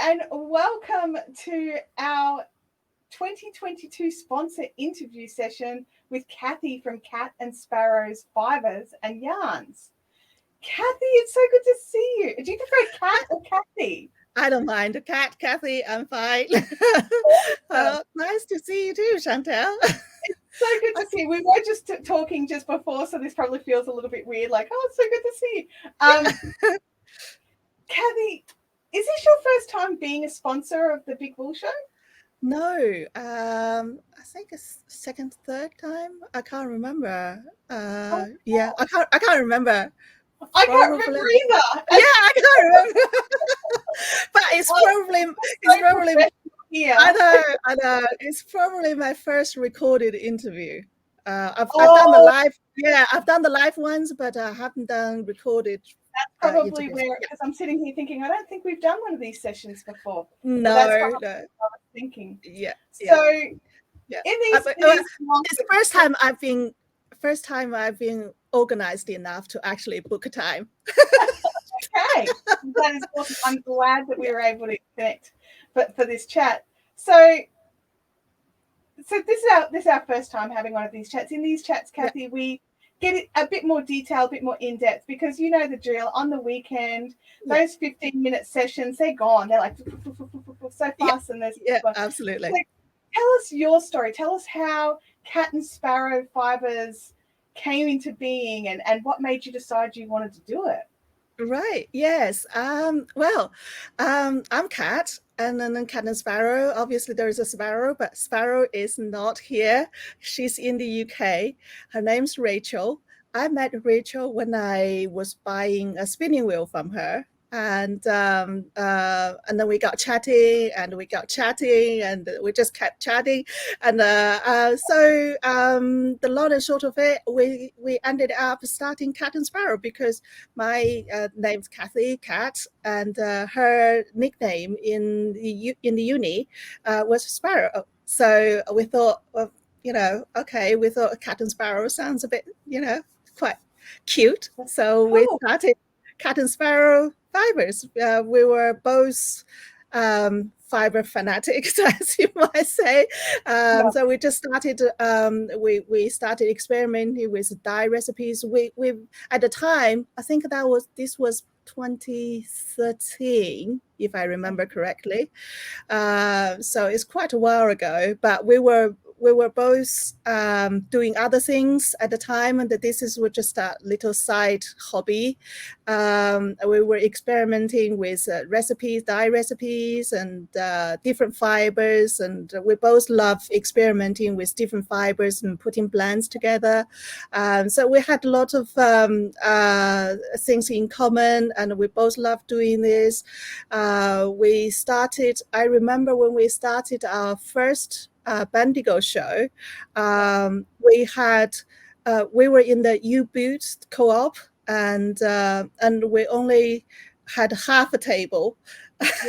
and welcome to our 2022 sponsor interview session with Cathy from Cat and Sparrow's Fibres and Yarns. Cathy, it's so good to see you. Do you prefer Cat or Cathy? I don't mind. Cathy, I'm fine. Nice to see you too, Chantelle. So good to see you. We were just talking just before, so this probably feels a little bit weird, like, oh, it's so good to see you. Cathy, is this your first time being a sponsor of the Big Bull Show? No, I think it's second, third time. I can't remember. Yeah, I can't remember. I can't remember either. Yeah, I can't remember. But it's probably. Yeah. I know. It's probably my first recorded interview. I've done the live. Yeah, I've done the live ones, but I haven't done recorded. That's probably where, because I'm sitting here thinking, I don't think we've done one of these sessions before. No, that's no. What I was thinking. Yeah. So, yeah. In these it's the first time I've been organized enough to actually book a time. Okay, that is awesome. I'm glad that we were able to connect for this chat. So this is our first time having one of these chats. In these chats, Cathy, we get it a bit more detail, a bit more in depth, because you know the drill. On the weekend, those 15-minute sessions, they're gone. They're like so fast, and there's absolutely. So tell us your story. Tell us how Cat and Sparrow Fibres came into being, and what made you decide you wanted to do it. Right. Yes. Well, I'm Cat, and then Cat and Sparrow. Obviously, there is a Sparrow, but Sparrow is not here. She's in the UK. Her name's Rachel. I met Rachel when I was buying a spinning wheel from her. And then we got chatting, and we just kept chatting, and so the long and short of it, we ended up starting Cat and Sparrow because my name's Cathy, Cat, and her nickname in the uni was Sparrow. So we thought, well, okay, we thought Cat and Sparrow sounds a bit, quite cute. So we started Cat and Sparrow Fibres. We were both fiber fanatics, as you might say. So we just started. We started experimenting with dye recipes. We at the time, I think this was 2013, if I remember correctly. So it's quite a while ago, but we were both doing other things at the time, and this was just a little side hobby. We were experimenting with recipes, dye recipes, and different fibers, and we both love experimenting with different fibers and putting blends together. So we had a lot of things in common, and we both love doing this. I remember when we started our first Bendigo show, we were in the U-Boot co-op, and we only had half a table,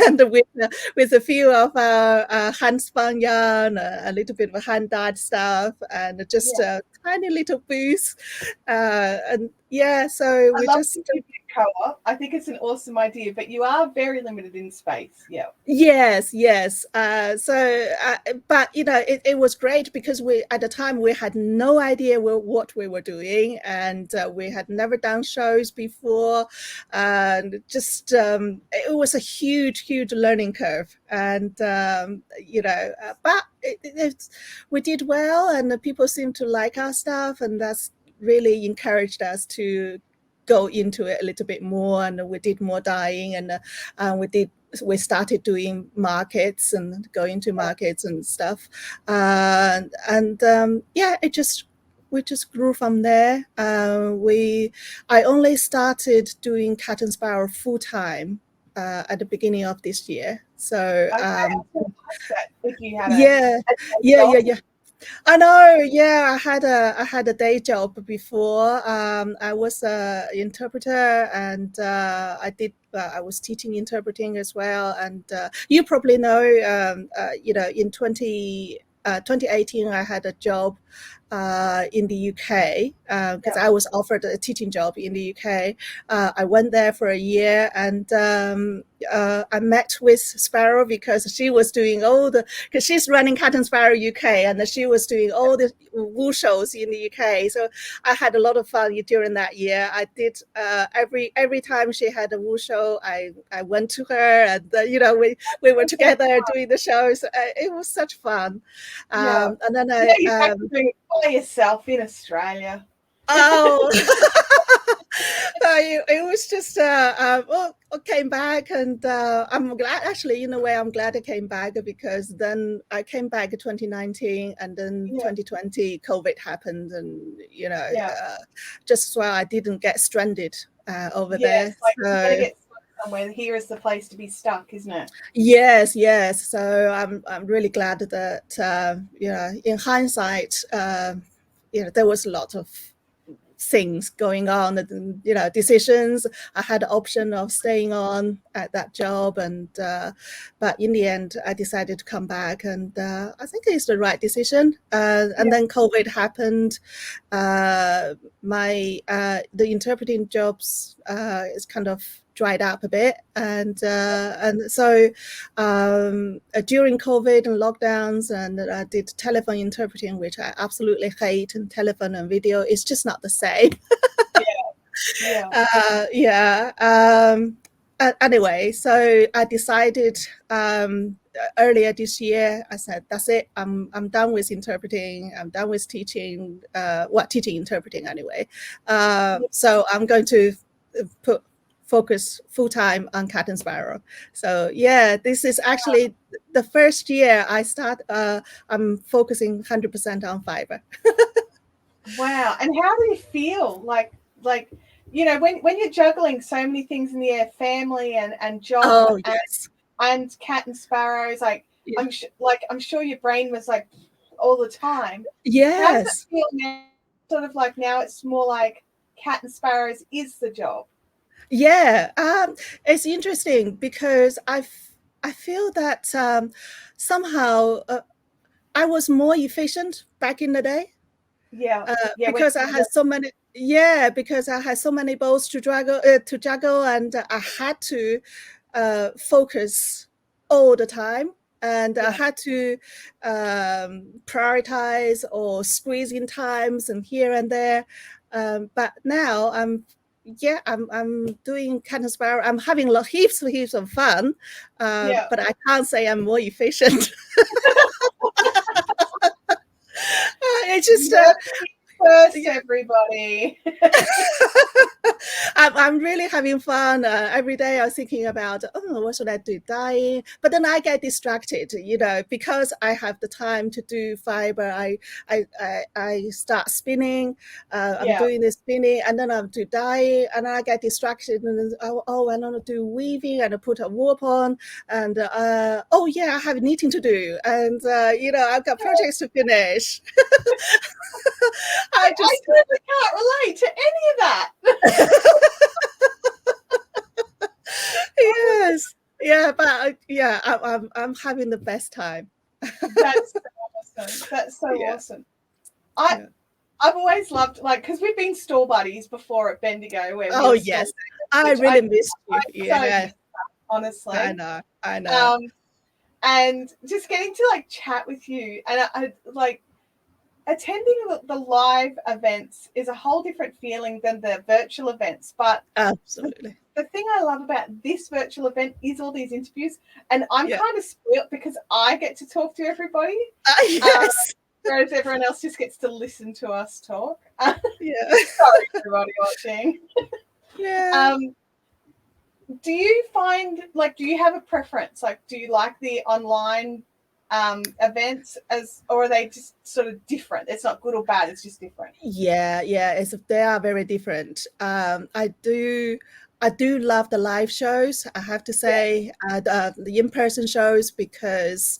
and with a few of our hand spun yarn, a little bit of hand dyed stuff, and just a tiny little booth, and so we just. Co-op. I think it's an awesome idea, but you are very limited in space. Yes. But it was great because at the time we had no idea what we were doing, and we had never done shows before, and just it was a huge learning curve, and but we did well, and people seemed to like our stuff, and that's really encouraged us to go into it a little bit more, and we did more dyeing, and we started doing markets and going to markets and stuff, we just grew from there. I only started doing Cat and Sparrow full time at the beginning of this year. So yeah. I know. Yeah, I had a day job before. I was an interpreter, and I was teaching interpreting as well. And you probably know, in 2018, I had a job in the UK because I was offered a teaching job in the UK. I went there for a year, and I met with Sparrow because she was doing because she's running Cat and Sparrow UK, and she was doing all the wool shows in the UK. So I had a lot of fun during that year. I did every time she had a wool show, I went to her, and we were together doing the shows. It was such fun. And then you're back to doing it by yourself in Australia. Oh, it was just I came back, and I'm glad, actually, in a way I'm glad I came back, because then I came back in 2019, and then 2020 COVID happened, and just so I didn't get stranded over there. It's like, you're gonna get stuck somewhere. Here is the place to be stuck, isn't it? Yes. So I'm really glad that in hindsight, there was a lot of things going on, and decisions. I had the option of staying on at that job, and but in the end I decided to come back, and I think it's the right decision. And then COVID happened. The interpreting jobs is kind of dried up a bit, and so during COVID and lockdowns, and I did telephone interpreting, which I absolutely hate, and telephone and video is just not the same. Anyway, so I decided earlier this year, I said, that's it, I'm done with interpreting, I'm done with teaching, teaching interpreting anyway. So I'm going to focus full-time on Cat and Sparrow. So this is actually the first year I'm focusing 100% on Fibre. Wow. And how do you feel like when you're juggling so many things in the air, family and job, and Cat and Sparrows, I'm sure your brain was like all the time. How does it feel now? Sort of like now it's more like Cat and Sparrows is the job. It's interesting because I feel that somehow I was more efficient back in the day. Because I had so many. Because I had so many balls to juggle, and I had to focus all the time, and I had to prioritize or squeeze in times and here and there. But now I'm doing Cat and Sparrow. I'm having heaps of fun, but I can't say I'm more efficient. It's just first, everybody. I'm really having fun. Every day I'm thinking about, what should I do? Dyeing. But then I get distracted, because I have the time to do Fibre. I start spinning. I'm doing the spinning, and then I'm do dyeing, and I get distracted. And I want to do weaving, and I put a warp on, and I have knitting to do, and I've got projects to finish. I really can't relate to any of that. But I'm having the best time. That's so awesome. That's so awesome. I've always loved, because we've been store buddies before at Bendigo. Where I really missed you. Honestly, I know. And just getting to chat with you, and I attending the live events is a whole different feeling than the virtual events. But absolutely, the thing I love about this virtual event is all these interviews, and I'm kind of spoilt because I get to talk to everybody. Whereas everyone else just gets to listen to us talk. Sorry, everybody watching. Do you find, do you have a preference? Do you like the online events or are they just sort of different? It's not good or bad, it's just different. They are very different. I do love the live shows, I have to say, the in-person shows, because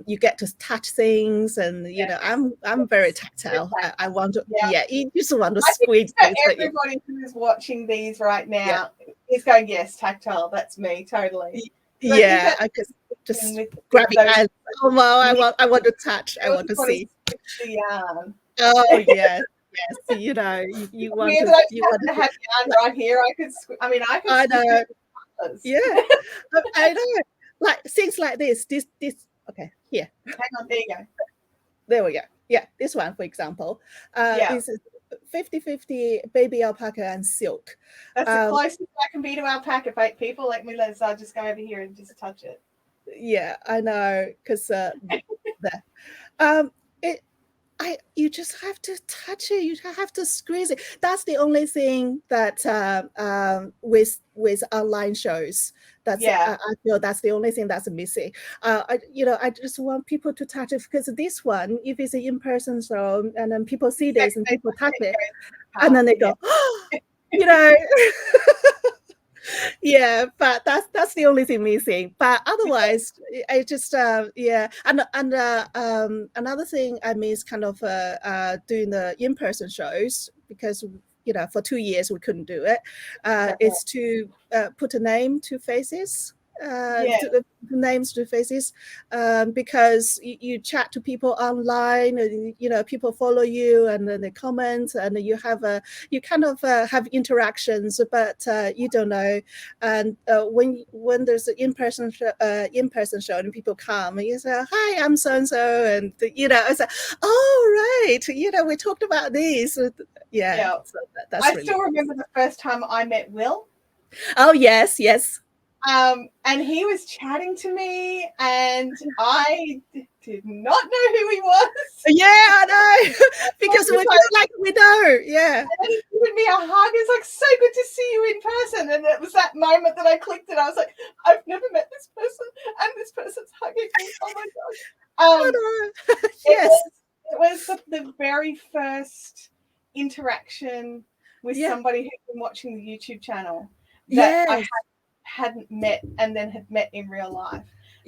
you get to touch things, and I'm very tactile. I want to you just want to squeeze things. Everybody who is watching these right now is going, yes, tactile, that's me, totally. I could just grab your hands. I want to touch. I want to see. The yarn. Oh yes, yes. You know, you want Weird to that I just you want happen to to have yarn right here. I could I switch know. between colours. Yeah. I know. Like things like this okay, here. Hang on, there you go. There we go. Yeah, this one, for example. Yeah, This is 50/50 baby alpaca and silk. that's the Um, closest I can be to alpaca. Fake people, let's just go over here and just touch it. yeah, I know, because there. Um, it you just have to touch it. You have to squeeze it. That's the only thing that with online shows. That's Yeah, I feel that's the only thing that's missing. I just want people to touch it because this one, if it's an in-person show, and then people see this and people touch it, and then they yeah. go, oh, you know. Yeah, but that's the only thing missing. But otherwise, I just yeah, and another thing I miss kind of doing the in-person shows because for 2 years we couldn't do it. Is to put a name to faces. Yeah, Names to faces, because you chat to people online, and people follow you, and then they comment, and you kind of have interactions, but you don't know. And when there's an in-person show and people come and you say, hi, I'm so and so, and it's like, oh right, we talked about this. Yeah, so that's I really still remember the first time I met Will. Oh yes, yes. And he was chatting to me, and I did not know who he was. Yeah, I know. Because we feel like we know. Yeah. And then he gave me a hug. It's like, so good to see you in person. And it was that moment that I clicked it. I was like, I've never met this person, and this person's hugging me. Oh my gosh. Oh no. Yes. It was the very first interaction with somebody who'd been watching the YouTube channel that I hadn't met and then had met in real life.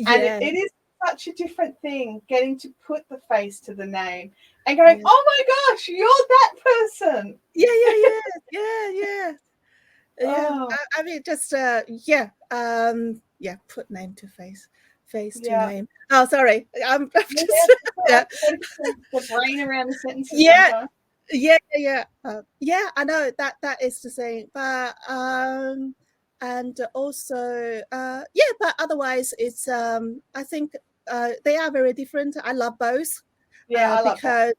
And it is such a different thing getting to put the face to the name and going, oh my gosh, you're that person. Yeah. Oh. I mean, just put name to face to name. Oh, sorry, I'm just the brain around the sentences. Yeah. I know that is the same, but and also but otherwise it's I think they are very different. I love both. I love because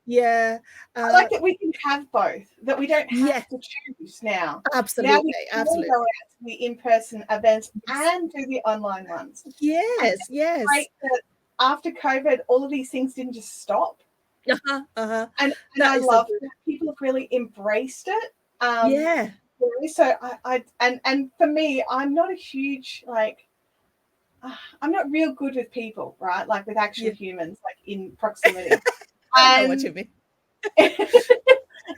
I like that we can have both, that we don't have to choose now. Absolutely. Now we can go out to the in-person events and do the online ones. Yes. Great that after COVID, all of these things didn't just stop. And I love that people have really embraced it. So and for me, I'm not a huge I'm not real good with people, right? Like with actual humans, like in proximity. I know what you mean.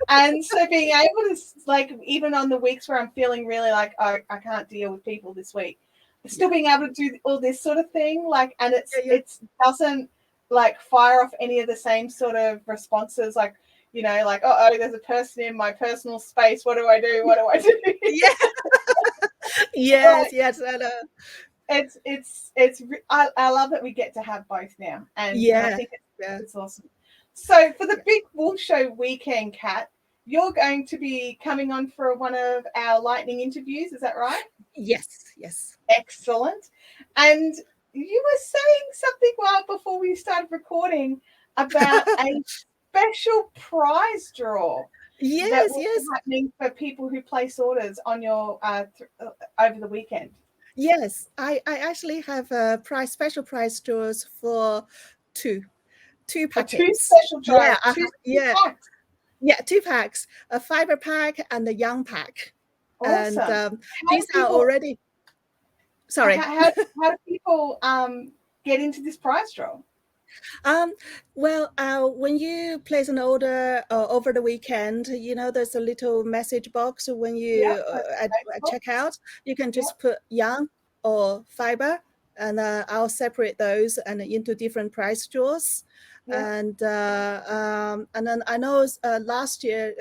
And so being able to, even on the weeks where I'm feeling really like, oh, I can't deal with people this week, still being able to do all this sort of thing, and it doesn't fire off any of the same sort of responses, oh, there's a person in my personal space. What do I do? What do I do? Yes, I know. I love that we get to have both now, and I think it's awesome. So for the big wool show weekend, Cat, you're going to be coming on for one of our lightning interviews, is that right? Yes. Excellent. And you were saying something before we started recording about a special prize draw. That will be happening for people who place orders on your over the weekend. Yes, I actually have a special prize draws for two packets. Two special draws. Packs. Two packs, a fiber pack and a yarn pack. Awesome. And these are already. Sorry. How do people get into this prize draw? Well, when you place an order over the weekend, there's a little message box when you at checkout. You can just put yarn or fiber, and I'll separate those and into different price draws. And then I know last year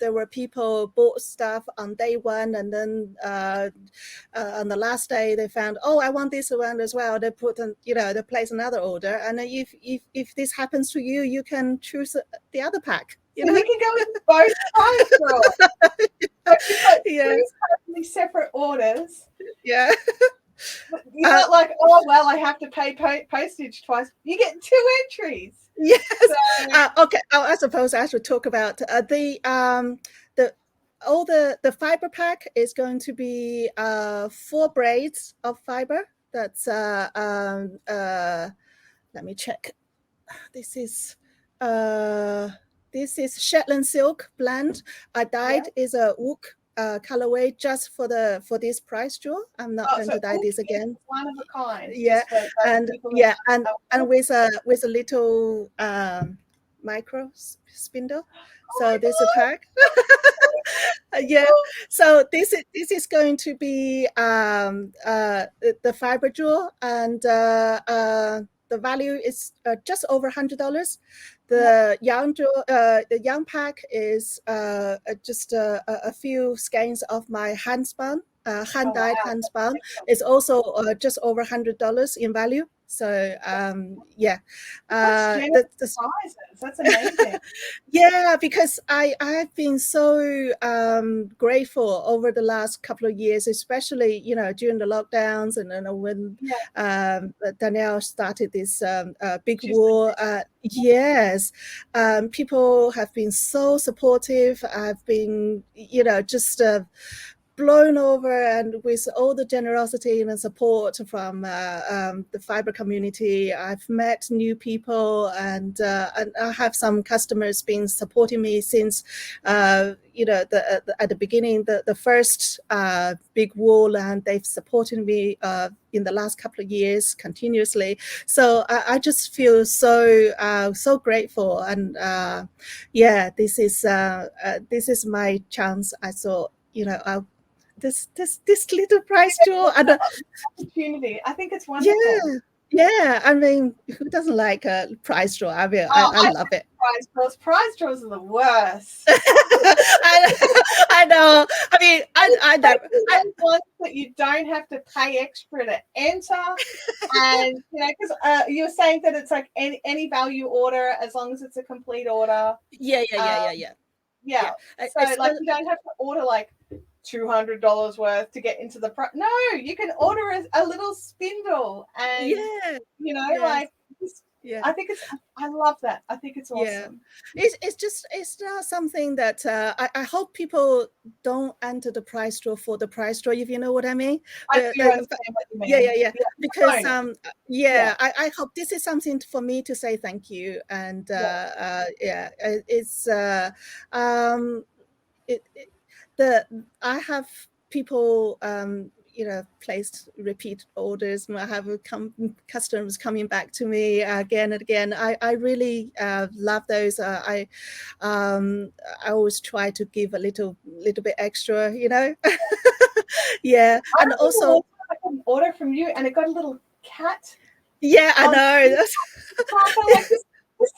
there were people bought stuff on day one, and then on the last day they found, oh, I want this one as well. They put they place another order, and if this happens to you, you can choose the other pack. So you can go with both price draws. So you've got two totally separate orders. Yeah. You're not like, oh, well, I have to pay postage twice. You get two entries. Yes. So, okay. I suppose I should talk about the fiber pack is going to be 4 braids of fiber. That's let me check. This is Shetland silk blend. I dyed is a wook colorway just for this price draw. I'm not going to dye this again. One of a kind. Yeah, and with a little micro spindle. So this is a pack. Yeah. So this is going to be the fiber jewel, and the value is just over $100. The yarn pack is just a few skeins of my hand spun, hand dyed hand spun. It's also just over $100 in value. So yeah, that's amazing. Yeah, because I've been so grateful over the last couple of years, especially during the lockdowns, and then when Danielle started this big war. Yes, people have been so supportive. I've been just blown over, and with all the generosity and support from the fiber community, I've met new people, and I have some customers been supporting me since at the beginning, the first big wool, and they've supported me in the last couple of years continuously. So I just feel so grateful, and this is my chance. I thought this little price draw and opportunity. I think it's wonderful. Yeah. I mean, who doesn't like a prize draw? I mean, I love it. Prize draws are the worst. I know. I mean, I know. Want that you don't have to pay extra to enter, and because you were saying that it's like any value order as long as it's a complete order. Yeah. So like you don't have to order like $200 worth to get into the no, you can order a little spindle, and I think I love that. I think it's awesome. It's not something that I hope people don't enter the price draw for the price draw, if you know what I mean. I understand what you mean. Yeah. Because I hope this is something for me to say thank you, and I have people placed repeat orders. I have customers coming back to me again and again. I really love those. I always try to give a little bit extra, Yeah, and also I got an order from you, and it got a little cat. Yeah, I know. Just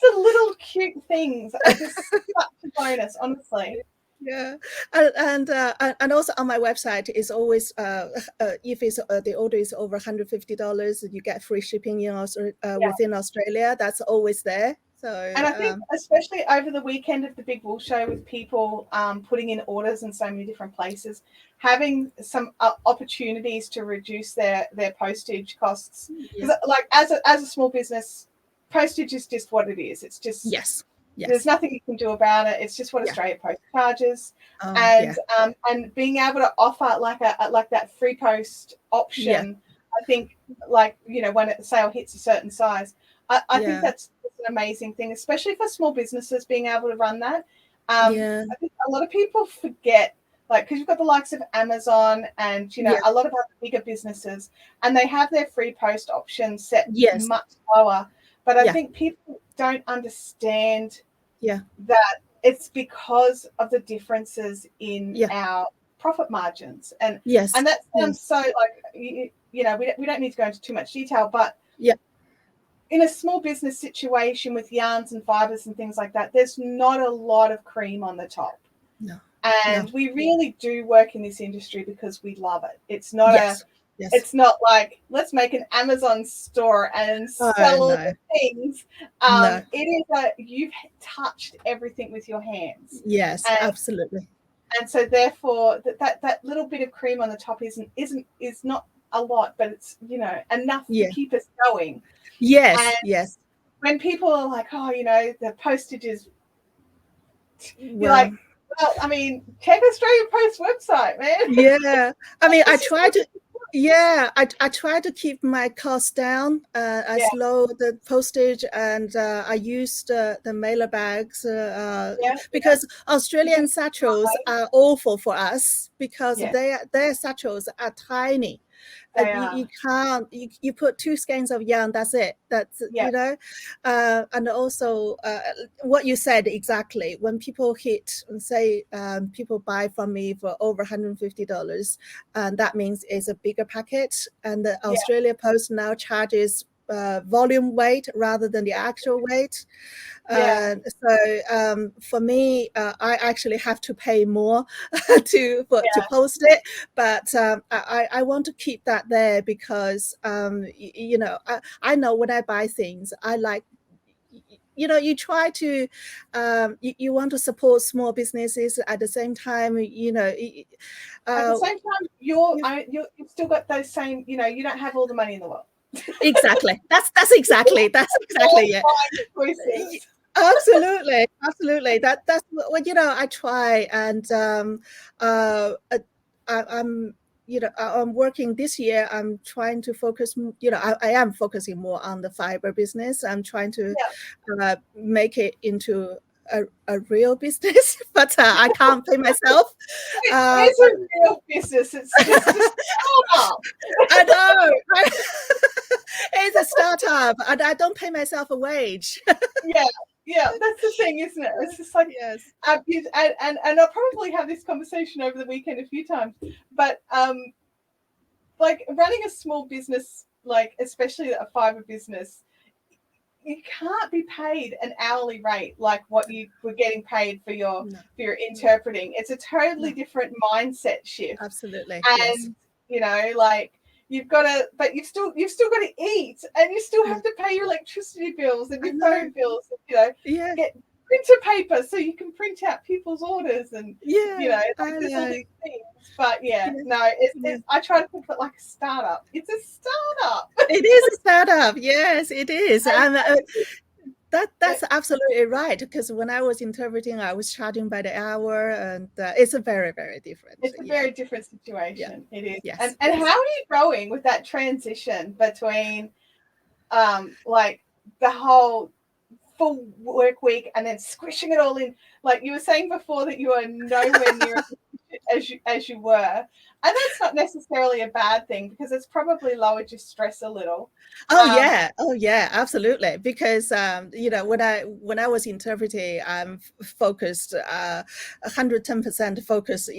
the little cute things are just such a bonus, honestly. Yeah, and also on my website is always if it's the order is over $150, you get free shipping within Australia. That's always there. So and I think especially over the weekend of the Big Wool Show, with people putting in orders in so many different places, having some opportunities to reduce their postage costs. Because like as a small business, postage is just what it is. It's just yes. There's nothing you can do about it. It's just what Australia Post charges, and being able to offer like that free post option. I think when a sale hits a certain size, I think that's an amazing thing, especially for small businesses being able to run that. I think a lot of people forget, because you've got the likes of Amazon and a lot of other bigger businesses, and they have their free post option set much lower. But I think people don't understand that it's because of the differences in our profit margins. And and that sounds so we don't need to go into too much detail, but in a small business situation with yarns and fibres and things like that, there's not a lot of cream on the top. No. And we really do work in this industry because we love it. It's not Yes. It's not like, let's make an Amazon store and sell all the things. No. It is you've touched everything with your hands. Yes, absolutely. And so therefore that little bit of cream on the top is not a lot, but it's, you know, enough to keep us going. Yes, and yes. When people are like, oh, you know, the postage is, you're like, well, I mean, check Australia Post website, man. Yeah, I mean, I try to. Yeah, I try to keep my costs down. I slow the postage, and I use the mailer bags because Australian satchels are awful for us because their satchels are tiny. You can't, you put 2 skeins of yarn, that's it. That's, you know, and also what you said exactly, when people hit and say people buy from me for over $150, and that means it's a bigger packet, and the Australia Post now charges volume weight rather than the actual weight. So for me, I actually have to pay more to post it, but I want to keep that there because you know, I know when I buy things, I like, you know, you try to you want to support small businesses at the same time, you know. At the same time, you've still got those same, you know, you don't have all the money in the world. Exactly. That's exactly it. Absolutely. That's what, you know, I try, and I'm, you know, I'm working this year. I'm trying to focus, you know, I am focusing more on the fiber business. I'm trying to make it into a real business, but I can't pay myself. It's a real business. It's just a startup. I know. It's a startup, and I don't pay myself a wage. Yeah, that's the thing, isn't it? It's just like, and I'll probably have this conversation over the weekend a few times, but like running a small business, like especially a fiber business, you can't be paid an hourly rate like what you were getting paid for your interpreting. It's a totally different mindset shift. Absolutely. And you know, like, you've got to, but you've still got to eat, and you still have to pay your electricity bills and your phone bills, and, you know, get printer paper so you can print out people's orders, and you know, like, there's all these things. But I try to think of it like a startup. It's a startup. It is a startup. Yes, it is. And that's absolutely right, because when I was interpreting, I was charging by the hour, and it's a very, very different. It's a very different situation. It is. Yes. And how are you going with that transition between like the whole full work week and then squishing it all in? Like you were saying before that you are nowhere near as you were. And that's not necessarily a bad thing, because it's probably lowered your stress a little. Oh yeah, absolutely. Because you know, when I was interpreting, I'm focused 110% focused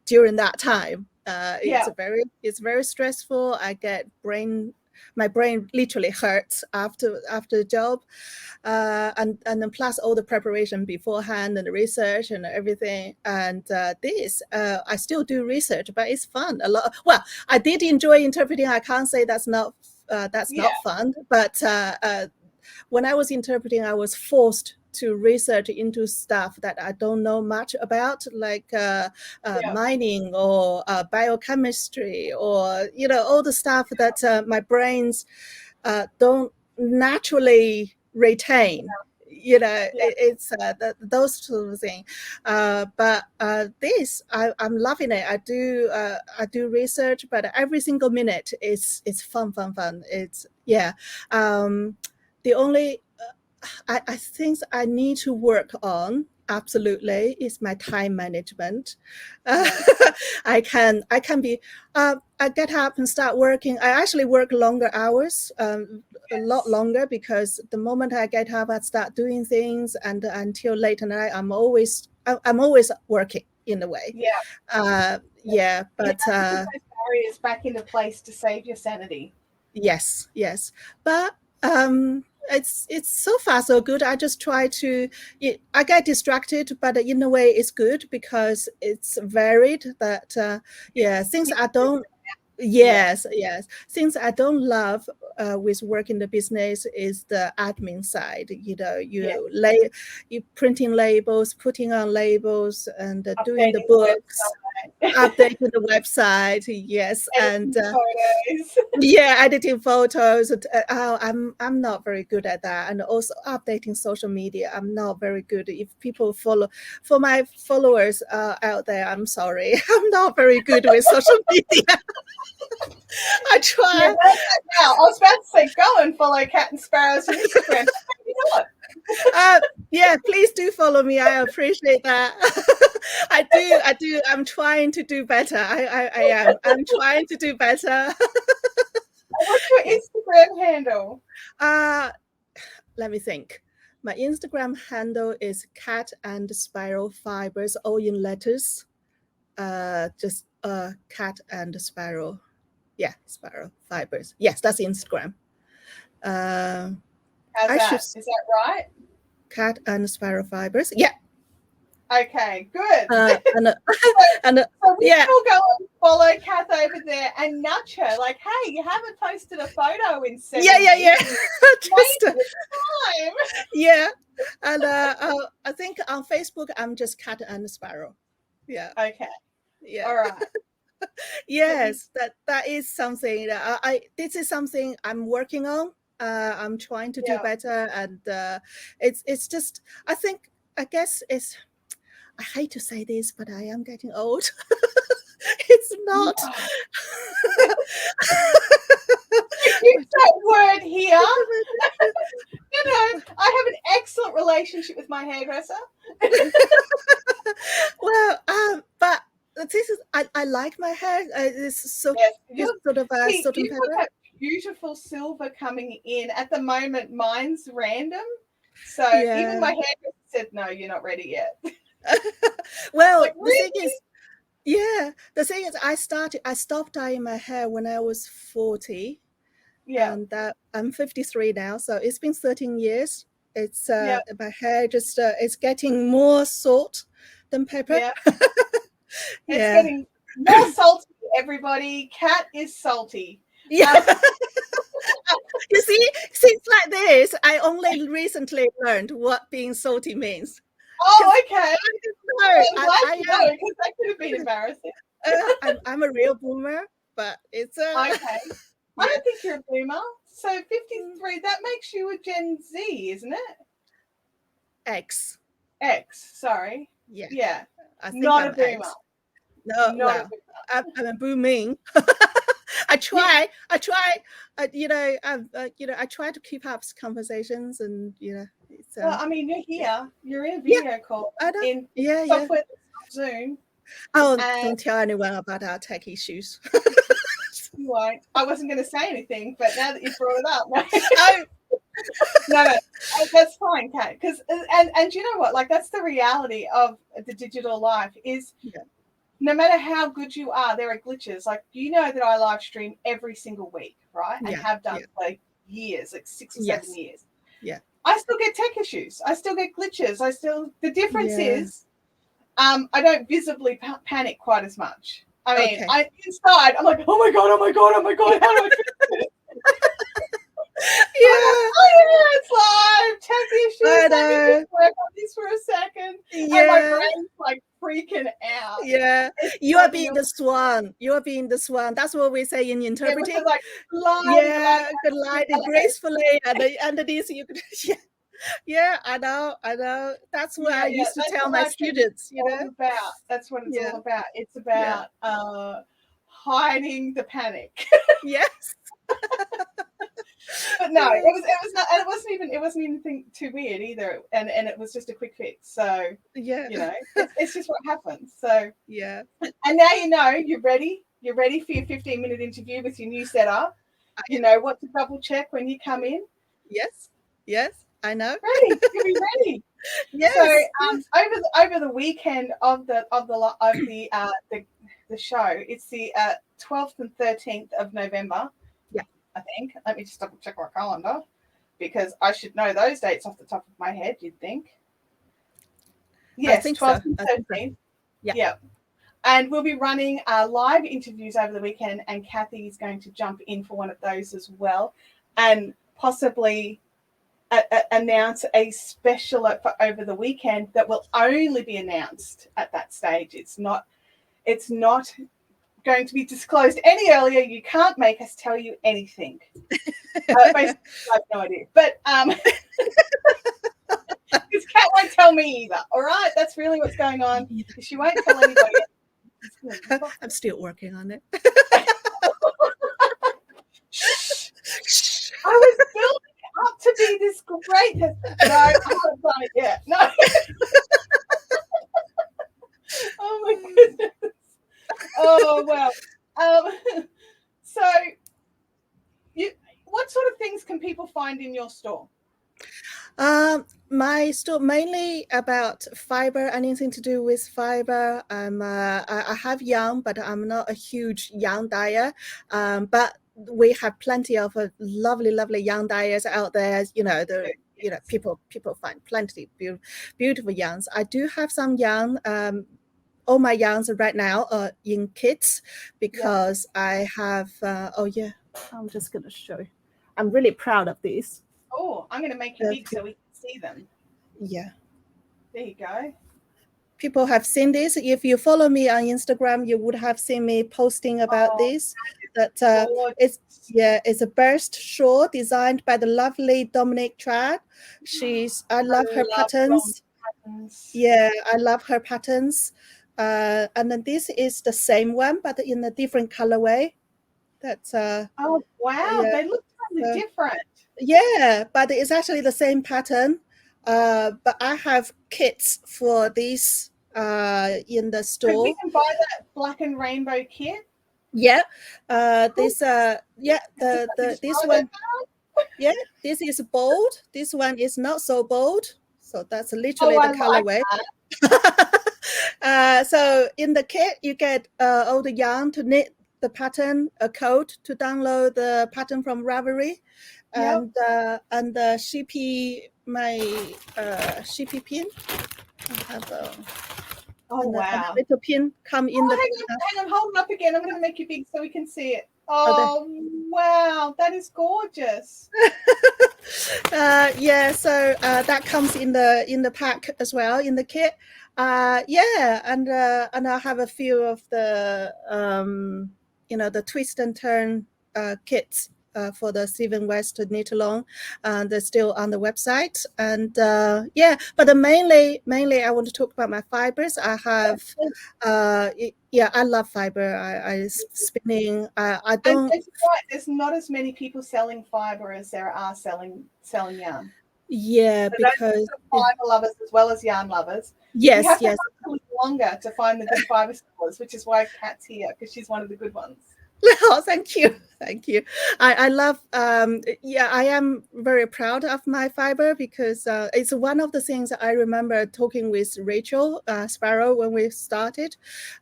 during that time. It's very stressful. I get my brain literally hurts after the job, and then plus all the preparation beforehand and the research and everything. And I still do research, but it's fun a lot. Well, I did enjoy interpreting. I can't say that's not fun, but when I was interpreting, I was forced to research into stuff that I don't know much about, like mining or biochemistry, or, you know, all the stuff that my brains don't naturally retain. You know, it's those sort of things. But I'm loving it. I do research, but every single minute is fun. It's the only I think I need to work on, absolutely, is my time management. I can be I get up and start working. I actually work longer hours, a lot longer, because the moment I get up, I start doing things, and until late at night, I'm always working in a way. But barriers back into place to save your sanity. Yes, but It's so far so good. I just try to. I get distracted, but in a way, it's good because it's varied. That yeah, things I don't. Yeah. Yes. Things I don't love with work in the business is the admin side. Yeah. You printing labels, putting on labels, and doing the Updating the books, website. updating the website. Yes, and Editing photos. yeah, editing photos. I'm not very good at that, and also updating social media. I'm not very good. If people follow, for my followers out there, I'm sorry, I'm not very good with social media. I Yeah, try. now I was about to say, go and follow Cat and Sparrow's Instagram. You know Yeah, please do follow me. I appreciate that. I do. I'm trying to do better. I am. I'm trying to do better. What's your Yeah. Instagram handle? Let me think. My Instagram handle is Cat and Sparrow Fibres, all in letters. Just Cat and Sparrow. Yeah, Sparrow Fibres. Yes, that's Instagram. How's I should that? Is that right? Cat and Sparrow Fibres. Yeah. Okay, good. And So we yeah. will go and follow Kath over there and nudge her, like, hey, you haven't posted a photo in 7 Yeah. weeks. Just Time. yeah. And I think on Facebook I'm just Cat and Sparrow. Yeah. Okay. Yeah. All right. Yes, that is something that this is something I'm working on. I'm trying to do better, and it's just I guess it's I hate to say this, but I am getting old. It's not. Use that word here. I have an excellent relationship with my hairdresser. Well, but this is I like my hair. It's so Yes, sort of a salt and you've got pepper. that beautiful silver coming in. At the moment, mine's random. So even my hairdresser said, no, you're not ready yet. Well, like, really? The thing is, I stopped dyeing my hair when I was 40. Yeah. And I'm 53 now, so it's been 13 years. It's my hair just it's getting more salt than pepper. Yeah. It's getting more salty, everybody. Cat is salty. Yeah. You see, things like this, I only recently learned what being salty means. Oh, okay. I'm glad you know, because that could have been embarrassing. I'm a real boomer, but it's okay. I don't think you're a boomer. So 53, that makes you a Gen Z, isn't it? X, sorry. Yeah. I think not I'm a boomer. X. No, not well, I'm a booming. I try. I try to keep up conversations, and It's, well, I mean, you're here. You're in a video call. I know. In software Zoom. Oh, don't tell anyone about our tech issues. You won't. I wasn't going to say anything, but now that you brought it up, no, that's fine, Kat. Because and you know what? Like, that's the reality of the digital life. Is no matter how good you are, there are glitches. Like, you know that I live stream every single week, right? And have done for years, like 6 or 7 years. Yeah. I still get tech issues. I still get glitches. The difference is I don't visibly panic quite as much. I mean, inside, I'm like, oh my God, how do I fix this? It's live. Tech issues. Let me just work on this for a second. And my brain's like freaking out. Yeah, you are being the swan. You are being the swan. That's what we say in interpreting. Gliding gracefully, and underneath you could. I know. That's what I used to tell my students. That's what it's all about. It's about hiding the panic. Yes. But no, it was not, and it wasn't even too weird either, and it was just a quick fix. So it's just what happens. So and now you're ready. You're ready for your 15-minute interview with your new setup. You know what to double check when you come in. Yes, I know. Ready, you'll be ready. Yes. So over the weekend of the show, it's the 12th and 13th of November. I think. Let me just double check my calendar. because I should know those dates off the top of my head, you'd think. Yes, I think 12th so. and 13th. Yeah. Yep. And we'll be running live interviews over the weekend, and Cathy is going to jump in for one of those as well, and possibly announce a special for over the weekend that will only be announced at that stage. It's not going to be disclosed any earlier. You can't make us tell you anything. Basically, I have no idea. But because Cat won't tell me either. All right, that's really what's going on. She won't tell anybody. I'm still working on it. Shh. I was building it up to be this great. No, I haven't done it yet. No. Oh my goodness. Oh wow. So, what sort of things can people find in your store? My store mainly about fiber, anything to do with fiber. I have yarn, but I'm not a huge yarn dyer. But we have plenty of lovely yarn dyers out there. People find plenty beautiful yarns. I do have some yarn. All my yarns right now are in kits because I have. I'm just gonna show you. I'm really proud of these. Oh, I'm going to make you big so we can see them. Yeah. There you go. People have seen this. If you follow me on Instagram, you would have seen me posting about this. It's a burst shawl designed by the lovely Dominique Trad. I love her patterns. Yeah, I love her patterns. And then this is the same one, but in a different colorway. That's oh wow, they look totally different. Yeah, but it's actually the same pattern. But I have kits for these in the store. So we can buy that black and rainbow kit. Yeah. This this one. Yeah, this is bold. This one is not so bold. So that's literally the colorway. So in the kit, you get all the yarn to knit the pattern, a code to download the pattern from Ravelry, and the shippy pin. I have a little pin come in. Hang on, hold it up again. I'm going to make you big so we can see it. Oh wow, that is gorgeous. So that comes in the pack as well, in the kit. And I have a few of the the twist and turn kits for the Steven West knit along. They're still on the website. And but mainly I want to talk about my fibers. I have I love fiber. I spinning. I don't. And right, there's not as many people selling fiber as there are selling yarn. Yeah, so because fiber lovers as well as yarn lovers. Yes, you have to have a little longer to find the good fiber sellers, which is why Cat's here, because she's one of the good ones. Oh, thank you. I love I am very proud of my fiber because it's one of the things that I remember talking with Rachel Sparrow when we started.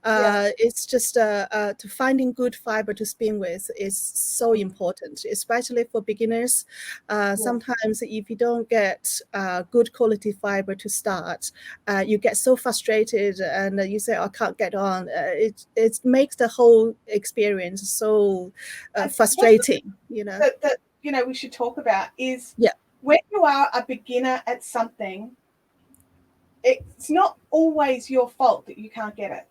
It's just to finding good fiber to spin with is so important, especially for beginners. Sometimes if you don't get good quality fiber to start, you get so frustrated and you say, I can't get on. It makes the whole experience so frustrating. That we should talk about is when you are a beginner at something, it's not always your fault that you can't get it.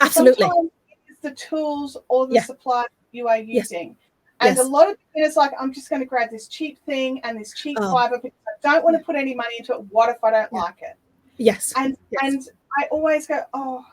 Absolutely. Sometimes it's the tools or the supply you are using. And a lot of beginners like, I'm just going to grab this cheap thing and this cheap fiber because I don't want to put any money into it. What if I don't like it? Yes. And I always go,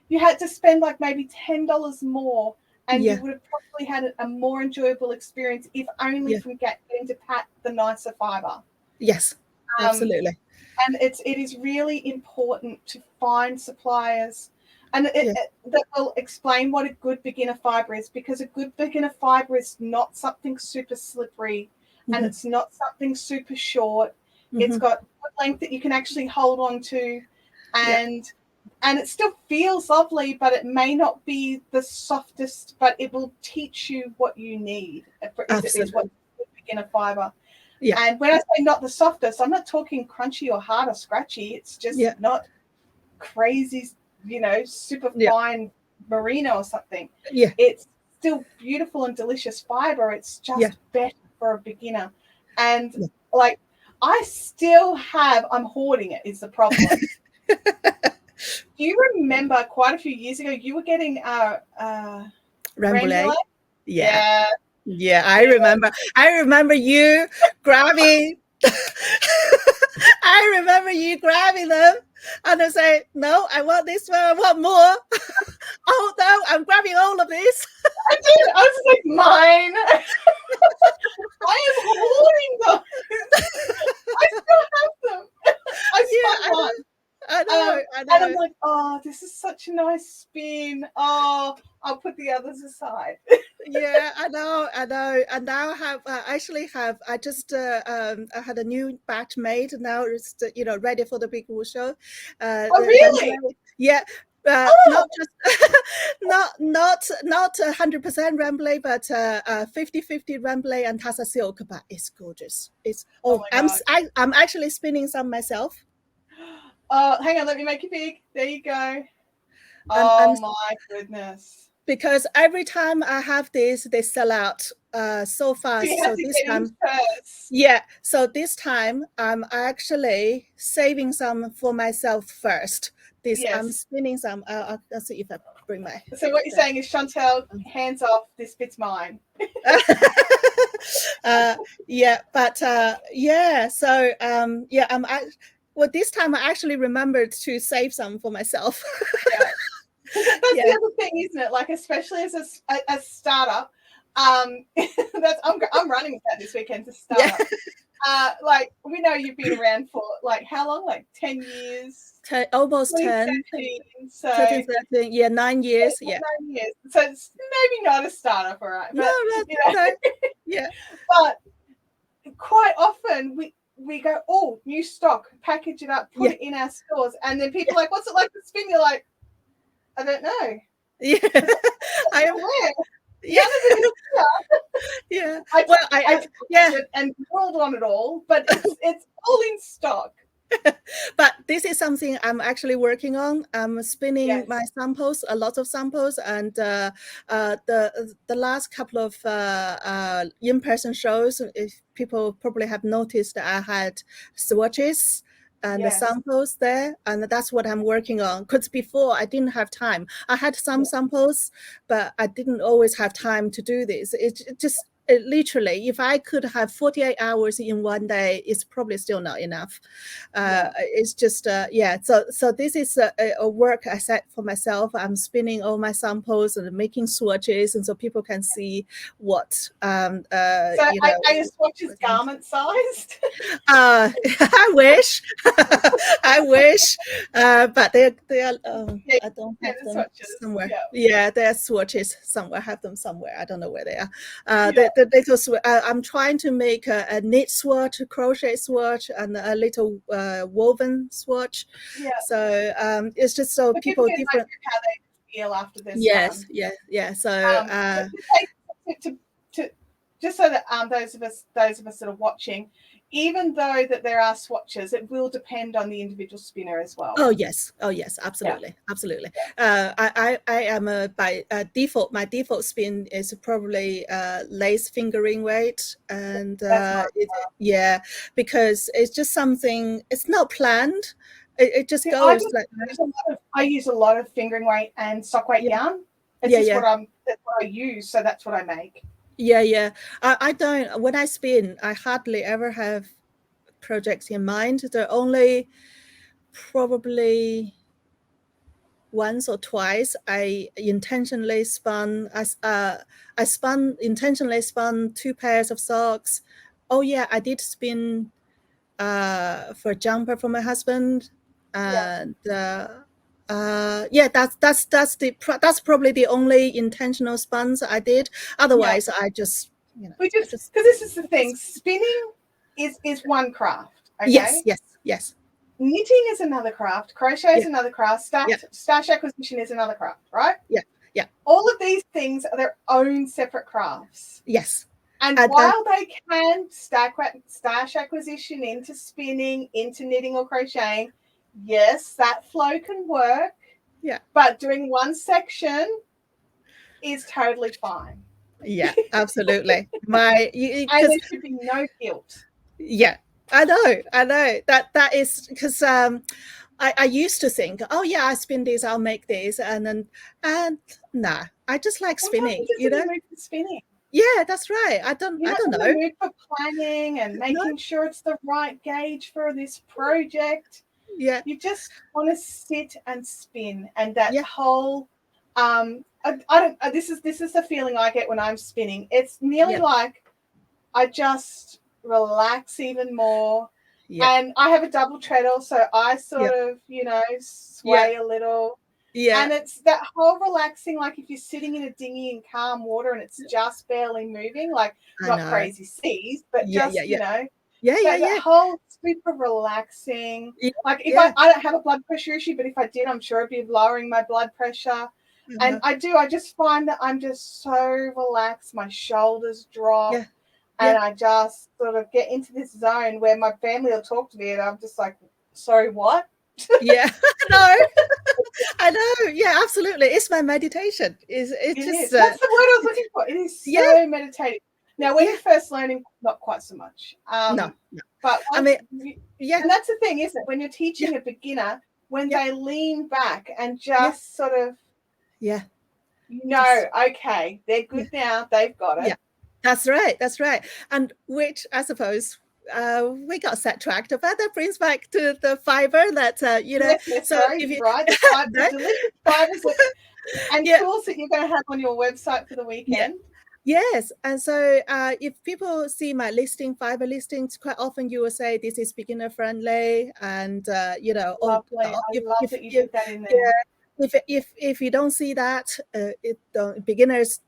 you had to spend like maybe $10 more and you would have probably had a more enjoyable experience, if only from getting to pat the nicer fiber. Yes, absolutely. And it is really important to find suppliers and that will explain what a good beginner fiber is, because a good beginner fiber is not something super slippery and it's not something super short. It's got good length that you can actually hold on to, and it still feels lovely, but it may not be the softest, but it will teach you what you need. Is what beginner fiber. Yeah. And when I say not the softest, I'm not talking crunchy or hard or scratchy. It's just not crazy, super fine merino or something. Yeah. It's still beautiful and delicious fiber. It's just better for a beginner. And like, I'm hoarding it is the problem. Do you remember quite a few years ago, you were getting Rambouillet? Yeah. Yeah, I remember you grabbing I remember you grabbing them and I say, no, I want this one, I want more. Oh no, I'm grabbing all of this. I did. I was like, mine. I am hoarding them. I still have them. I spun one. I know. And I'm like, oh, this is such a nice spin. Oh, I'll put the others aside. Yeah, I know. And now I just I had a new batch made. Now it's ready for the big wool show. Oh, really? Yeah. Not just not 100% Rambouillet, but 50-50 Rambouillet and Tassa silk. But it's gorgeous. I'm actually spinning some myself. Oh, hang on, let me make it big. There you go. Oh my goodness. Because every time I have this, they sell out so fast. So this time, so this time I'm actually saving some for myself first. I'm spinning some. I'll see if I bring my. So what you're saying is, Chantelle, hands off. This bit's mine. Well, this time I actually remembered to save some for myself. That's the other thing, isn't it? Like, especially as a startup, I'm running with that this weekend to start up. Like, we know you've been around for like how long? Like 10 years? Almost 10. 13, 9 years. 9 years. So it's maybe not a startup, all right? But, no. But quite often we go, oh, new stock, package it up, put it in our stores, and then people are like, what's it like to spin? You're like, I don't know. Yeah, I am aware. Yeah. And rolled on it all, but it's all in stock. But this is something I'm actually working on. I'm spinning my samples, a lot of samples, and the last couple of in-person shows, if people probably have noticed, I had swatches and the samples there, and that's what I'm working on. Because before I didn't have time. I had some samples, but I didn't always have time to do this. Literally, if I could have 48 hours in one day, it's probably still not enough. It's just So this is a work I set for myself. I'm spinning all my samples and making swatches, and so people can see what. So are your swatches garment sized? I wish. I wish, but they are. I don't have them swatches somewhere. Yeah, there are swatches somewhere. I have them somewhere. I don't know where they are. I'm trying to make a knit swatch, a crochet swatch, and a little woven swatch. So it's just so people different how they feel after this. So just so that those of us that are watching, even though that there are swatches, it will depend on the individual spinner as well. Oh yes, absolutely. I am by default. My default spin is probably lace fingering weight, and because it's just something. It's not planned. It just goes like that. I use a lot of fingering weight and sock weight yarn. It's that's what I use, so that's what I make. I don't. When I spin, I hardly ever have projects in mind. They're only probably once or twice I intentionally spun. I intentionally spun 2 pairs of socks. Oh yeah, I did spin for a jumper for my husband, and that's probably the only intentional spuns I did. Otherwise, I just because this is the thing. Spinning is one craft. Okay? Yes. Knitting is another craft. Crochet is another craft. Stash acquisition is another craft, right? Yeah. All of these things are their own separate crafts. Yes. And while they can stash acquisition into spinning, into knitting or crocheting, yes, that flow can work. Yeah. But doing one section is totally fine. Yeah, absolutely. And there should be no guilt. Yeah, I know that is because I used to think, oh yeah, I spin this, I'll make this, and nah, I just like spinning. Sometimes you're just in the mood for spinning. Yeah, that's right. I don't know. In the mood for planning and making sure it's the right gauge for this project. Yeah, you just want to sit and spin, and that whole I don't. This is the feeling I get when I'm spinning. It's nearly like I just relax even more. Yeah. And I have a double treadle, so I sort of, sway a little. Yeah. And it's that whole relaxing, like if you're sitting in a dinghy in calm water and it's just barely moving, like not crazy seas, but just, that whole super relaxing. Yeah. Like if I don't have a blood pressure issue, but if I did, I'm sure it'd be lowering my blood pressure. Mm-hmm. And I just find that I'm just so relaxed. My shoulders drop. Yeah. And I just sort of get into this zone where my family will talk to me and I'm just like, sorry, what? Yeah, I know. Yeah, absolutely. It's my meditation. It's just that's the word I was looking for. It is so meditative. Now, when you're first learning, not quite so much. No. But and that's the thing, isn't it? When you're teaching a beginner, when they lean back and just sort of, okay, they're good now. They've got it. Yeah. That's right. And which I suppose we got sidetracked, but that brings back to the fiber that the delicious fibers and tools that you're going to have on your website for the weekend. Yes, and so if people see my fiber listings, quite often you will say this is beginner friendly, and lovely. I love that you put that in there. Yeah, if you don't see that, beginners.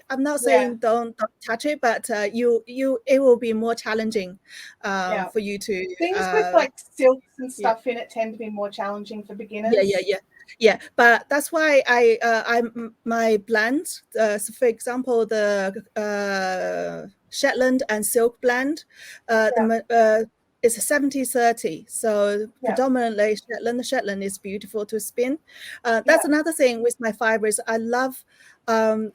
I'm not saying don't touch it, but it will be more challenging for you to. Things with like silks and stuff in it tend to be more challenging for beginners. Yeah. But that's why my blend. So for example, the Shetland and silk blend, it's 70-30. So predominantly Shetland is beautiful to spin. That's another thing with my fibers. I love. One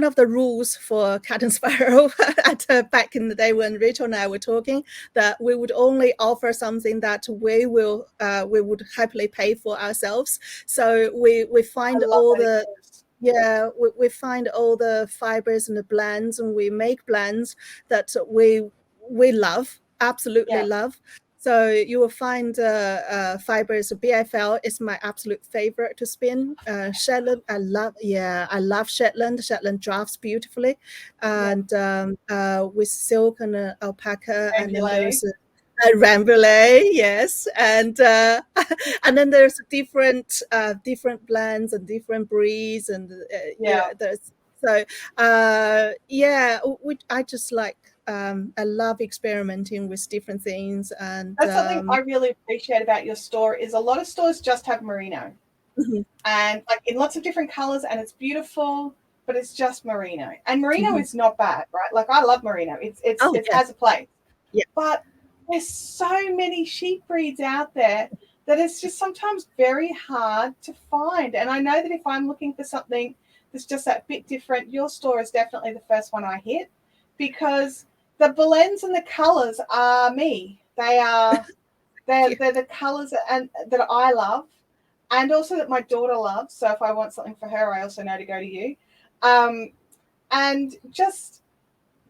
of the rules for Cat and Sparrow back in the day when Rachel and I were talking, that we would only offer something that we would happily pay for ourselves. So we find all the. Yeah, we find all the fibers and the blends, and we make blends that we love, absolutely love. So you will find fibers. BFL is my absolute favorite to spin. Shetland, I love Shetland. Shetland drafts beautifully, and with silk and alpaca, and then there's Rambouillet, yes, and then there's different blends and different breeds, and I just like. I love experimenting with different things, and that's something I really appreciate about your store. Is a lot of stores just have merino, and like in lots of different colors, and it's beautiful, but it's just merino. And merino is not bad, right? Like I love merino. It has a place. Yeah, but there's so many sheep breeds out there that it's just sometimes very hard to find. And I know that if I'm looking for something that's just that bit different, your store is definitely the first one I hit, because the blends and the colors are me. They're the colors that I love, and also that my daughter loves. So if I want something for her, I also know to go to you. And just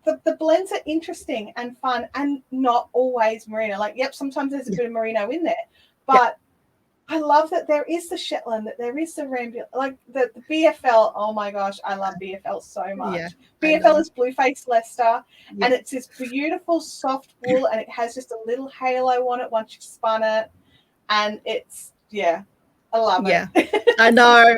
the blends are interesting and fun, and not always merino. Like, sometimes there's a bit of merino in there, but I love that there is the Shetland, that there is the Rambouillet, like the BFL. Oh my gosh, I love BFL so much. Yeah, BFL is blue-faced Leicester, and it's this beautiful soft wool, and it has just a little halo on it once you've spun it, and it's I love it. I know,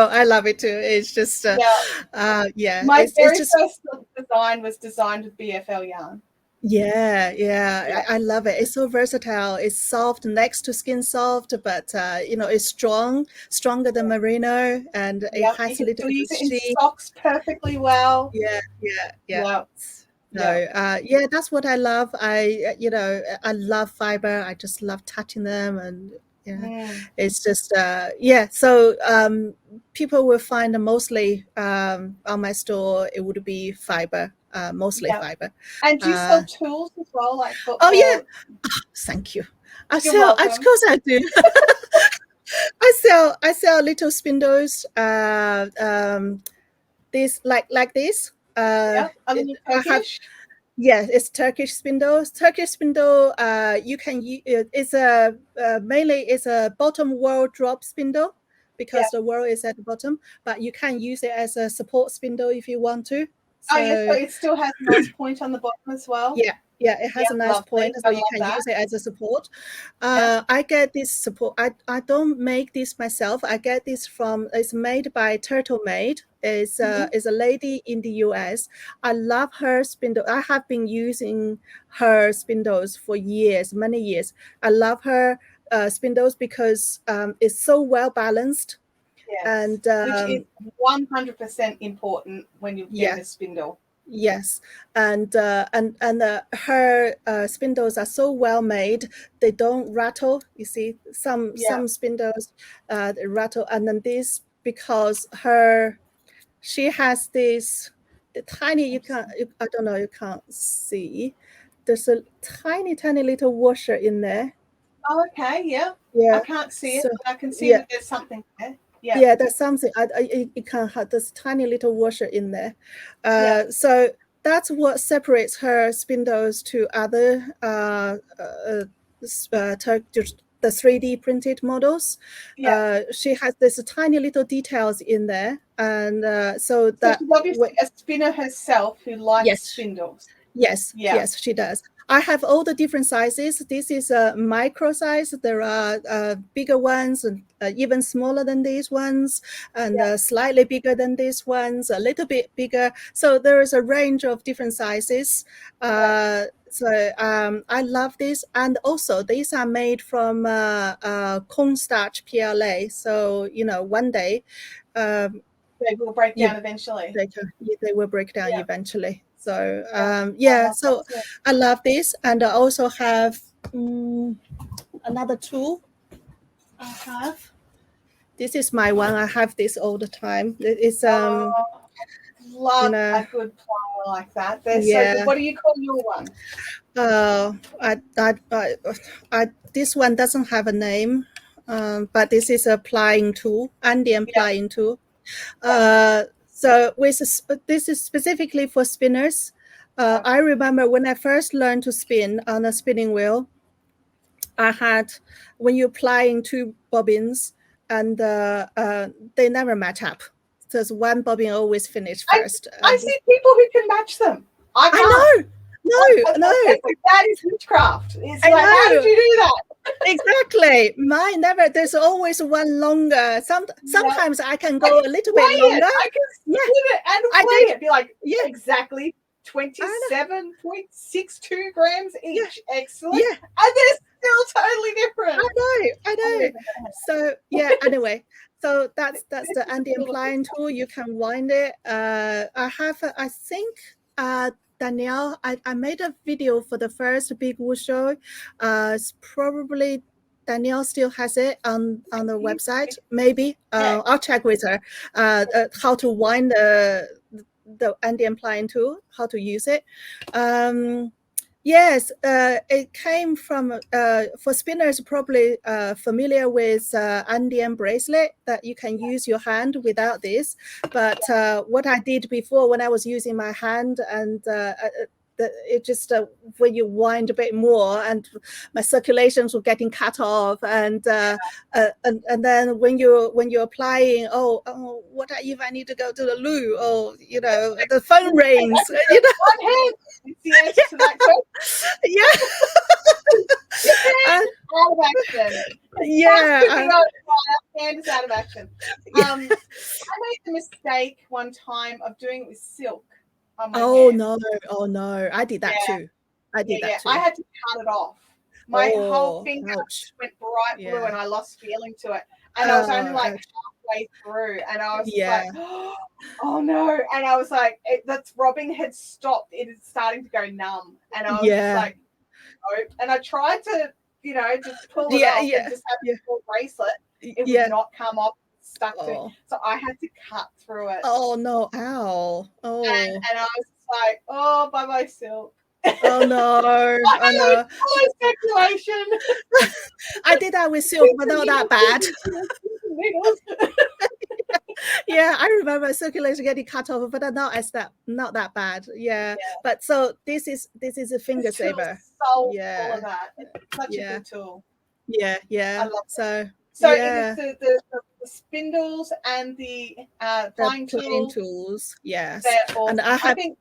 I love it too. It's just My very first design was designed with BFL yarn. Yeah. I love it. It's so versatile. It's soft, next to skin soft, but it's stronger than merino, and it Yep, you has a can little still bit use of it in sheen. socks perfectly well. Yeah. Yep, So yep. yeah, that's what I love. I love fiber. I just love touching them, and it's just yeah. So people will find mostly on my store. It would be fiber, mostly Yep. fiber. And do you sell tools as well, like Oh yeah, for thank you. You're welcome. Of course I do. I sell little spindles. This like this. Yep, a little I have Turkish. Yeah, it's Turkish spindles. Turkish spindle, you can use it's a mainly it's a bottom whorl drop spindle because Yep. the whorl is at the bottom, but you can use it as a support spindle if you want to. Oh yes, so So it still has a nice point on the bottom as well. yeah, it has Yep, a nice lovely. point, I so you love can that. use it as a support. Yep. I get this support. I don't make this myself. I get this from. It's made by Turtle Made. Is a lady in the US. I love her spindle. I have been using her spindles for years, many years. I love her spindles because it's so well balanced, Yes, and which is 100% important when you're yeah. getting a spindle. Yes, and her spindles are so well made; they don't rattle. You see, Yeah. some spindles they rattle, and then this because she has this the tiny I don't know, you can't see. There's a tiny little washer in there. Oh, okay. Yeah. I Yeah. can't see it, So but I can see yeah, that there's something there. Yeah. yeah, that's something. You can have this tiny little washer in there. Yeah. So that's what separates her spindles to other the 3D printed models. Yeah. She has this tiny little details in there, and so So that she's obviously a spinner herself who likes yes, spindles. yes, Yeah. she does. I have all the different sizes. This is a micro size. There are bigger ones and even smaller than these ones, and Yeah. slightly bigger than these ones, a little bit bigger. So there is a range of different sizes. I love this, and also these are made from cornstarch PLA. So one day um, They will break you down eventually. they will break down Yeah. eventually. So I love so that too. I love this, and I also have another tool. I have this is my one. I have this all the time. It's Love a good plier like that. They're so good. yeah. What do you call your one? This one doesn't have a name, but this is a plying tool, Andean Yeah. plying tool. Yeah. So this is specifically for spinners. I remember when I first learned to spin on a spinning wheel, I had when you're plying two bobbins, and they never match up. Because one bobbin always finished first. I see people who can match them. I I can't. know. No. It's like, that is witchcraft. It's I like, how did know. you do that? Exactly. Mine never. There's always one longer. Sometimes I can go a little bit Weigh longer. it. I can Yeah, spin it and I weigh did. it. Be like, Yeah, exactly I know. 27.62 grams Yeah, each. Excellent. yeah. And they're still totally different. I know. So yeah. Anyway, so that's the anti-implying tool. You can wind it. I think Danielle, I made a video for the first Big Wool show. It's probably Danielle still has it on the website. Maybe I'll check with her. How to wind the anti-implying tool, how to use it. Yes, it came from, for spinners probably familiar with Andean bracelet that you can use your hand without this. But what I did before when I was using my hand, and it just when you wind a bit more, and my circulations were getting cut off, and then when you're applying, what if I need to go to the loo, or the phone rings, One hand. It's the answer to that question. Yeah. Out of action. Yeah. Hand is out of action. I made the mistake one time of doing it with silk on my Oh hand. no, I did that too. I did that too. I had to cut it off. My whole Oh, finger ouch. went bright blue, Yeah. and I lost feeling to it. And I was only like ouch. halfway through, and I was just Yeah. like, oh no. And I was like, the throbbing had stopped. It is starting to go numb. And I was just Yeah. like, oh. And I tried to, just pull it Yeah, off yeah, and just have yeah. a full bracelet. It Yeah. would not come off, stuck to. Oh. So I had to cut through it. Oh no, ow. Oh. And I was just like, oh, bye bye silk. Oh no. Oh no. Speculation. I did that with silk, but not that bad. Yeah, I remember circulation getting cut off, but not that bad. Yeah. But so this is a finger saver. All Yeah. of that. It's such a good tool. Yeah, I yeah. love it. So it is the spindles and the flying tools. Yes. They're awesome. And I think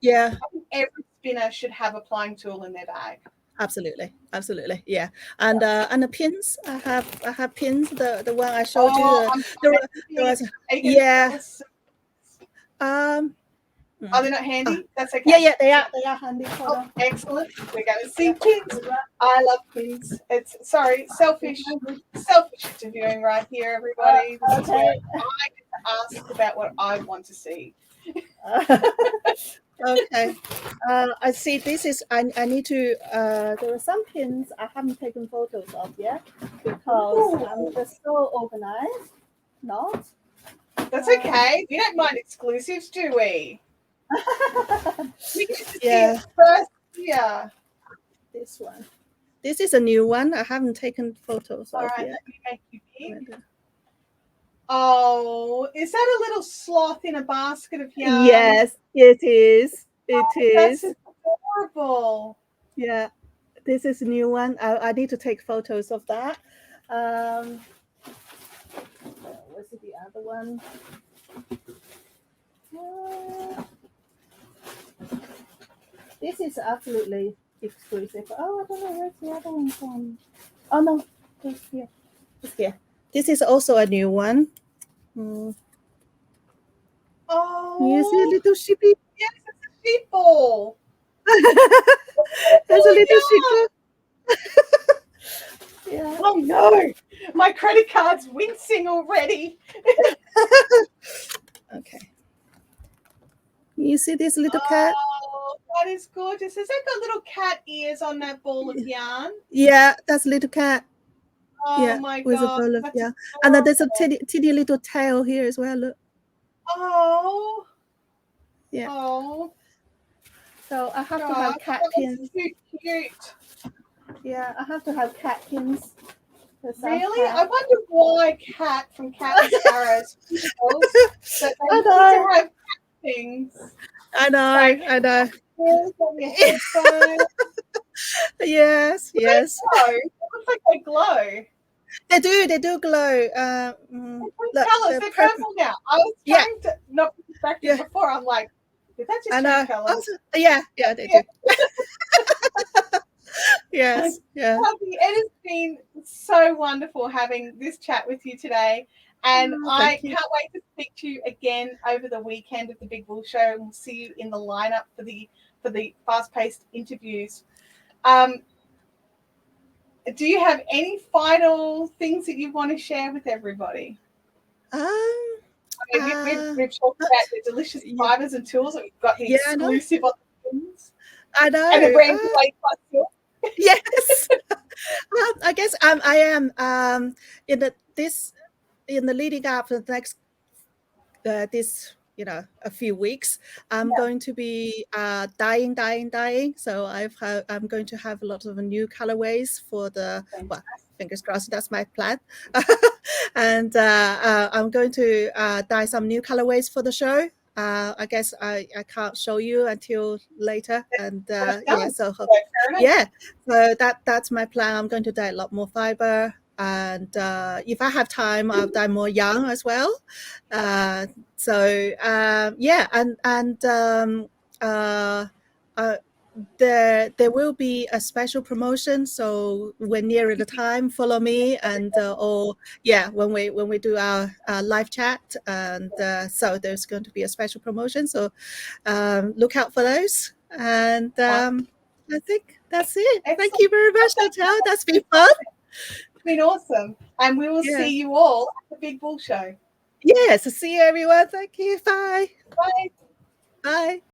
every spinner should have a plying tool in their bag. Absolutely, yeah. And the pins, I have pins. The one I showed you. Yeah. Are they not handy? That's okay. Yeah, they are handy. Excellent. We're going to see pins. I love pins. It's selfish interviewing right here, everybody. This is where I get to ask about what I want to see. Okay. I see this is I need to there are some pins I haven't taken photos of yet because I'm just so organized. Not. That's okay. We don't mind exclusives, do we? We get to see it first. Yeah. This one. This is a new one. I haven't taken photos of yet. Let me make you pick. Oh, is that a little sloth in a basket of yarn? Yes, it is. It is. That's adorable. Yeah, this is a new one. I need to take photos of that. What's the other one? This is absolutely exclusive. Oh, I don't know where's the other one from. Oh no, it's here. It's here. This is also a new one. Oh, you see a little sheepy? Yes, it's a sheep ball. There's a little sheep ball. Yeah. Oh no, my credit card's wincing already. Okay. You see this little cat? Oh, that is gorgeous. Has that got little cat ears on that ball of yarn? Yeah, that's a little cat. Oh my with God. A ball of yarn. And then there's a teeny little tail here as well. Look. Oh. Yeah. Oh. So I have to have cat pins. Too cute. Yeah, I have to have cat pins. Really? I wonder why Cat from Cat and Sparrow that they know. have cat things. I know. Yes. It looks like they glow. They do glow. Colours, they're purple now. I was trying to not be distracted before. I'm like, did that just change colours? Yeah, they do. Yes, yeah. Cathy, it has been so wonderful having this chat with you today. And I can't wait to speak to you again over the weekend of the Big Bull Show. We'll see you in the lineup for the fast-paced interviews. Do you have any final things that you want to share with everybody? We've talked about the delicious fibres and tools, and we've got the exclusive on the things. I know. And the brand new. Yes. I guess I am in the leading up to the next a few weeks. I'm going to be dyeing. So I'm going to have a lot of new colorways for fingers crossed, that's my plan. And I'm going to dye some new colorways for the show. I guess I can't show you until later, and so that's my plan. I'm going to dye a lot more fiber, and if I have time, I'll dye more yarn as well. There will be a special promotion, so when nearer the time, follow me, and when we do our live chat, and so there's going to be a special promotion, so look out for those. And I think that's it. Excellent. Thank you very much, Chantelle. That's been fun. It's been awesome. And we will see you all at the Big Bull Show. Yes, see you everyone. Thank you. Bye. Bye. Bye.